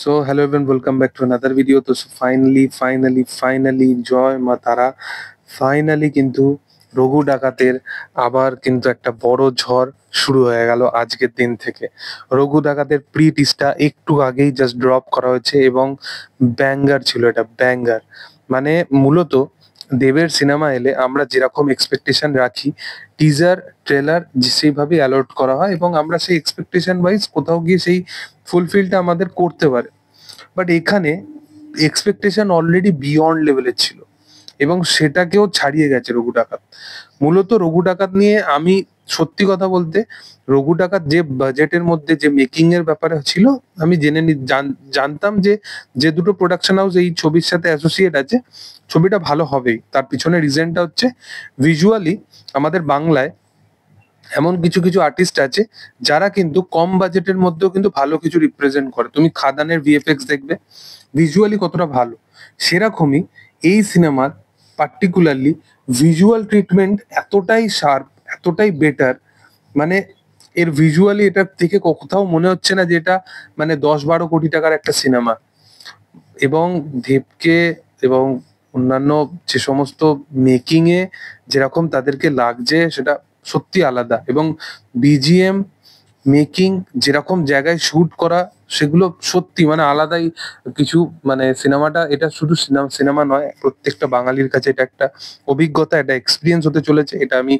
So hello everyone, welcome back to another video. তো finally জয় মা তারা, ফাইনালি কিন্তু রঘু ডাকাতের আবার কিন্তু একটা বড় ঝড় শুরু হয়ে গেল আজকের দিন থেকে। রঘু ডাকাতের প্রি টিজটা একটু আগেই জাস্ট ড্রপ করা হয়েছে এবং ব্যাঙ্গার ছিল, এটা ব্যাঙ্গার। মানে মূলত দেবের সিনেমা এলে আমরা যেরকম এক্সপেকটেশন রাখি, টিজার ট্রেলার সেইভাবে অ্যালার্ট করা হয় এবং আমরা সেই এক্সপেকটেশন ওয়াইজ কোথাও গিয়ে সেই ফুলফিলটা আমাদের করতে পারে। বাট এখানে এক্সপেকটেশন অলরেডি বিয়ন্ড লেভেলের ছিল এবং সেটাকেও ছাড়িয়ে গেছে রঘু ডাকাত। মূলত রঘু ডাকাত নিয়ে আমি সত্যি কথা বলতে, রঘু ডাকাত যে বাজেটের মধ্যে যে মেকিং এর ব্যাপারে ছিল, আমি জানতাম যে যে দুটো প্রোডাকশন হাউস এই ছবির সাথে অ্যাসোসিয়েট আছে, ছবিটা ভালো হবেই। তার পিছনে রিজনটা হচ্ছে ভিজুয়ালি আমাদের বাংলায় এমন কিছু কিছু আর্টিস্ট আছে যারা কিন্তু কম বাজেটের মধ্যেও কিন্তু ভালো কিছু রিপ্রেজেন্ট করে। তুমি খাদানের ভিএফএক্স দেখবে ভিজুয়ালি কতটা ভালো, সেরকমই এই সিনেমার পার্টিকুলারলি ভিজুয়াল ট্রিটমেন্ট এতটাই শার্প, এতটাই বেটার। মানে এর ভিজুয়ালি এটা থেকে কোথাও মনে হচ্ছে না যে এটা মানে 10-12 কোটি টাকার একটা সিনেমা। এবং দেবকে এবং অন্যান্য যে সমস্ত মেকিং এ যেরকম তাদেরকে লাগছে সেটা সত্যি আলাদা। এবং বিজিএম মেকিং যেরকম জায়গায় শুট করা, সেগুলো সত্যি মানে আলাদাই কিছু। মানে সিনেমাটা এটা শুধু সিনেমা নয়, প্রত্যেকটা বাঙালির কাছে এটা একটা অভিজ্ঞতা, এটা এক্সপিরিয়েন্স হতে চলেছে। এটা আমি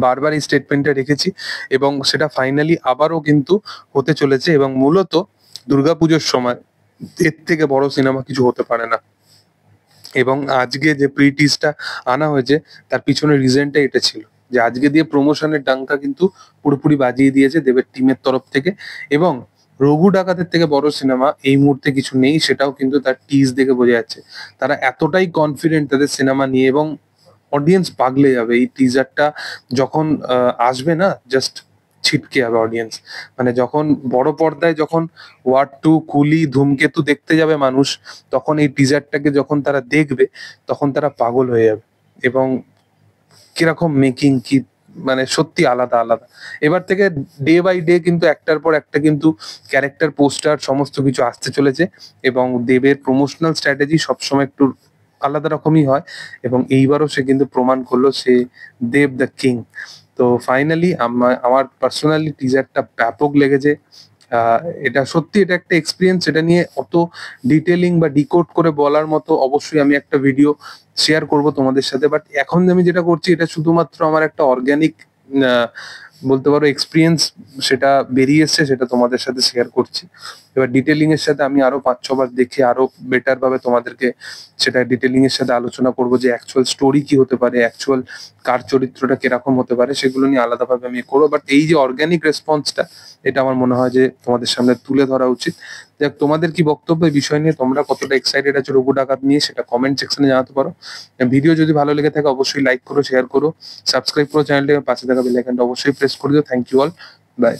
বারবার এই স্টেটমেন্টটা রেখেছি এবং সেটা ফাইনালি আবারও কিন্তু হতে চলেছে। এবং মূলত দুর্গাপুজোর সময় এর থেকে বড় সিনেমা কিছু হতে পারে না। এবং আজকে যে প্রি টিজটা আনা হয়েছে তার পিছনে রিজনটা এটা ছিল যে আজকে দিয়ে প্রমোশনের ডাঙ্কা কিন্তু পুরোপুরি বাজিয়ে দিয়েছে দেবের টিমের তরফ থেকে। এবং রঘু ডাকাতের থেকে বড় সিনেমা এই মুহূর্তে কিছু নেই, সেটাও কিন্তু তার টিজ দেখে বোঝা যাচ্ছে। তারা এতটাই কনফিডেন্ট তাদের সিনেমা নিয়ে এবং অডিয়েন্স পাগলে যাবে এই টিজারটা যখন আসবে না, জাস্ট ছিটকে যাবে অডিয়েন্স। মানে যখন বড় পর্দায় যখন ওয়ার্ড 2, কুলি, ধূমকেতু দেখতে যাবে মানুষ, তখন এই টিজারটাকে যখন তারা দেখবে তখন তারা পাগল হয়ে যাবে। এবং কিরকম মেকিং কি, মানে সত্যি আলাদা আলাদা। এবার থেকে ডে বাই ডে কিন্তু একটার পর একটা কিন্তু ক্যারেক্টার পোস্টার সমস্ত কিছু আসতে চলেছে এবং দেবের প্রমোশনাল স্ট্র্যাটেজি সবসময় একটু আলাদা রকমই হয়। এবং এইবারও সে কিন্তু প্রমাণ করলো সে দেব দ্য কিং। তো ফাইনালি আমার পার্সোনালি টিজারটা ব্যাপক লেগেছে। এটা সত্যি, এটা একটা এক্সপিরিয়েন্স। এটা নিয়ে অত ডিটেলিং বা ডিকোড করে বলার মতো অবশ্যই আমি একটা ভিডিও শেয়ার করব তোমাদের সাথে। বাট এখন আমি যেটা করছি এটা শুধুমাত্র আমার একটা অর্গানিক বলতে পারো এক্সপিরিয়েন্স, সেটা বেরিয়ে এসছে, সেটা তোমাদের সাথে শেয়ার করছি। এবার ডিটেলিং এর সাথে আমি আরো 5-6 বার দেখে আরো বেটার ভাবে তোমাদেরকে সেটা ডিটেলিং এর সাথে আলোচনা করব যে অ্যাকচুয়াল স্টোরি কি হতে পারে, অ্যাকচুয়াল কার চরিত্রটা কিরকম হতে পারে, সেগুলো নিয়ে আলাদাভাবে আমি করবো। বাট এই যে অর্গানিক রেসপন্সটা, এটা আমার মনে হয় যে তোমাদের সামনে তুলে ধরা উচিত। দেখ তোমাদের কি বক্তব্য এই বিষয় নিয়ে, তোমরা কতটা এক্সাইটেড আছো রঘু ডাকাত নিয়ে, সেটা কমেন্ট সেকশনে জানাতে পারো। ভিডিও যদি ভালো লেগে থাকে অবশ্যই লাইক করো, শেয়ার করো, সাবস্ক্রাইব করো চ্যানেলটাকে, পাশে থাকা বেল আইকনটা অবশ্যই প্রেস করে দিও। Thank you all, by.